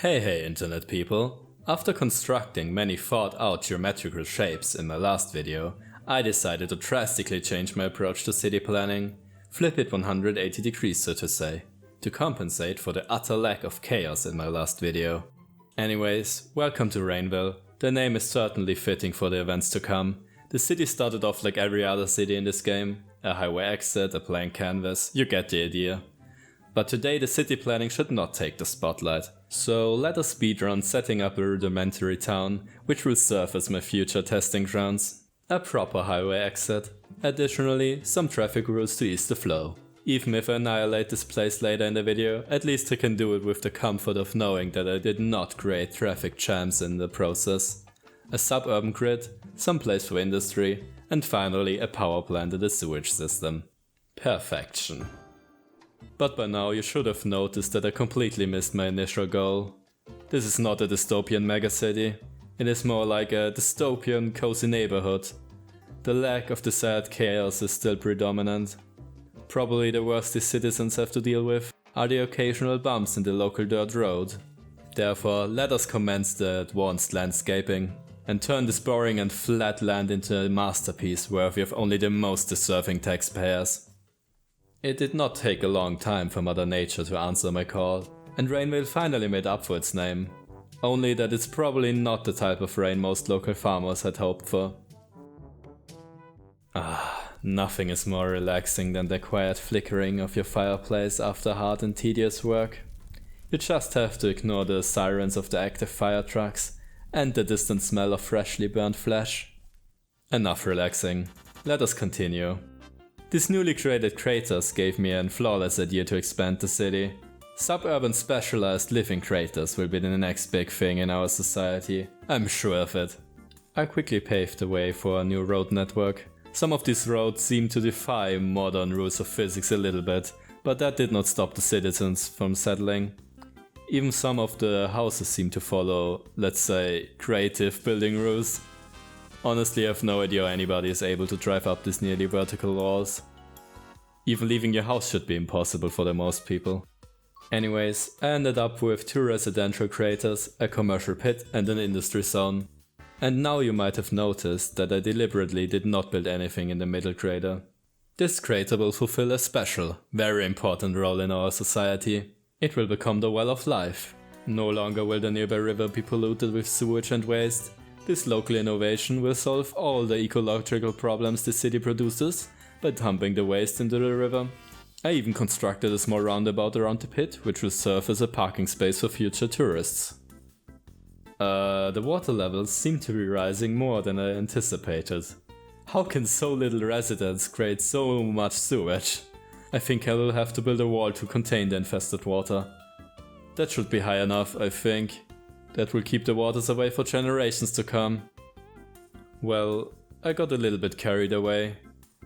Hey internet people! After constructing many thought out geometrical shapes in my last video, I decided to drastically change my approach to city planning, flip it 180 degrees so to say, to compensate for the utter lack of chaos in my last video. Anyways, welcome to Rainville. The name is certainly fitting for the events to come. The city started off like every other city in this game, a highway exit, a blank canvas, you get the idea. But today the city planning should not take the spotlight, so let us speedrun setting up a rudimentary town, which will serve as my future testing grounds. A proper highway exit. Additionally, some traffic rules to ease the flow. Even if I annihilate this place later in the video, at least I can do it with the comfort of knowing that I did not create traffic jams in the process. A suburban grid, some place for industry, and finally a power plant and a sewage system. Perfection. But by now you should have noticed that I completely missed my initial goal. This is not a dystopian megacity, it is more like a dystopian cozy neighborhood. The lack of desired chaos is still predominant. Probably the worst these citizens have to deal with are the occasional bumps in the local dirt road. Therefore, let us commence the advanced landscaping and turn this boring and flat land into a masterpiece worthy of only the most deserving taxpayers. It did not take a long time for Mother Nature to answer my call, and Rainville finally made up for its name. Only that it's probably not the type of rain most local farmers had hoped for. Nothing is more relaxing than the quiet flickering of your fireplace after hard and tedious work. You just have to ignore the sirens of the active fire trucks and the distant smell of freshly burned flesh. Enough relaxing, let us continue. These newly created craters gave me a flawless idea to expand the city. Suburban specialized living craters will be the next big thing in our society, I'm sure of it. I quickly paved the way for a new road network. Some of these roads seem to defy modern rules of physics a little bit, but that did not stop the citizens from settling. Even some of the houses seem to follow, let's say, creative building rules. Honestly, I have no idea how anybody is able to drive up these nearly vertical walls. Even leaving your house should be impossible for the most people. Anyways, I ended up with 2 residential craters, a commercial pit and an industry zone. And now you might have noticed that I deliberately did not build anything in the middle crater. This crater will fulfill a special, very important role in our society. It will become the well of life. No longer will the nearby river be polluted with sewage and waste. This local innovation will solve all the ecological problems the city produces by dumping the waste into the river. I even constructed a small roundabout around the pit, which will serve as a parking space for future tourists. The water levels seem to be rising more than I anticipated. How can so little residents create so much sewage? I think I will have to build a wall to contain the infested water. That should be high enough, I think. That will keep the waters away for generations to come. Well, I got a little bit carried away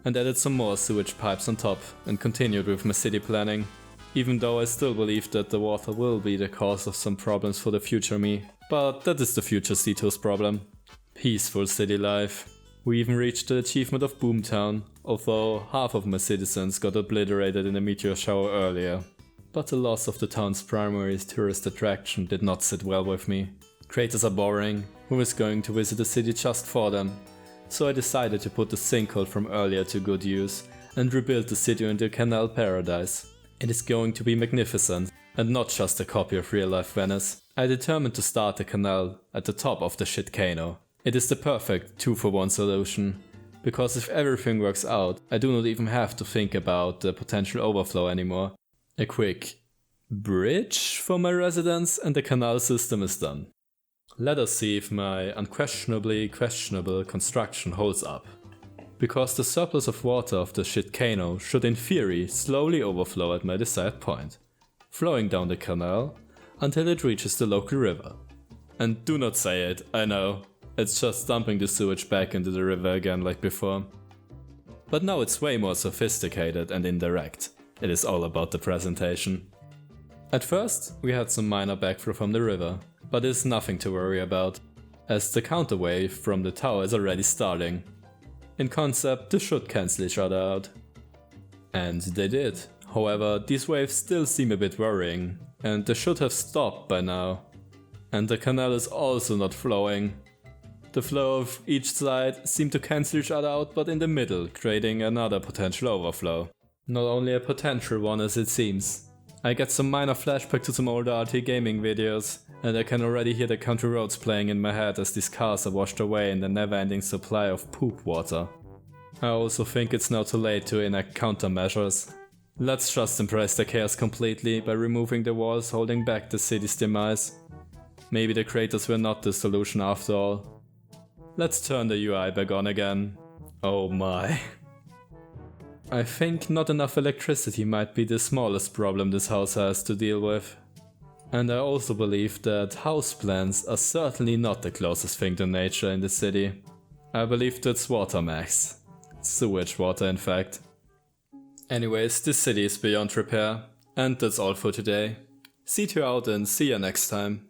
and added some more sewage pipes on top and continued with my city planning, even though I still believe that the water will be the cause of some problems for the future me, but that is the future C2's problem. Peaceful city life. We even reached the achievement of Boomtown, although half of my citizens got obliterated in a meteor shower earlier. But the loss of the town's primary tourist attraction did not sit well with me. Craters are boring, who is going to visit the city just for them? So I decided to put the sinkhole from earlier to good use and rebuild the city into a canal paradise. It is going to be magnificent, and not just a copy of real-life Venice. I determined to start the canal at the top of the shitcano. It is the perfect 2-for-1 solution, because if everything works out, I do not even have to think about the potential overflow anymore. A quick bridge for my residence and the canal system is done. Let us see if my unquestionably questionable construction holds up. Because the surplus of water of the shitcano should in theory slowly overflow at my desired point, flowing down the canal until it reaches the local river. And do not say it, I know, it's just dumping the sewage back into the river again like before. But now it's way more sophisticated and indirect. It is all about the presentation. At first, we had some minor backflow from the river, but it is nothing to worry about, as the counterwave from the tower is already starting. In concept, they should cancel each other out. And they did. However, these waves still seem a bit worrying, and they should have stopped by now. And the canal is also not flowing. The flow of each side seem to cancel each other out, but in the middle, creating another potential overflow. Not only a potential one as it seems. I get some minor flashback to some older RT gaming videos, and I can already hear the country roads playing in my head as these cars are washed away in the never-ending supply of poop water. I also think it's now too late to enact countermeasures. Let's just embrace the chaos completely by removing the walls holding back the city's demise. Maybe the creators were not the solution after all. Let's turn the UI back on again. Oh my. I think not enough electricity might be the smallest problem this house has to deal with. And I also believe that houseplants are certainly not the closest thing to nature in the city. I believe that's water max. Sewage water in fact. Anyways, this city is beyond repair. And that's all for today. See you out and see ya next time.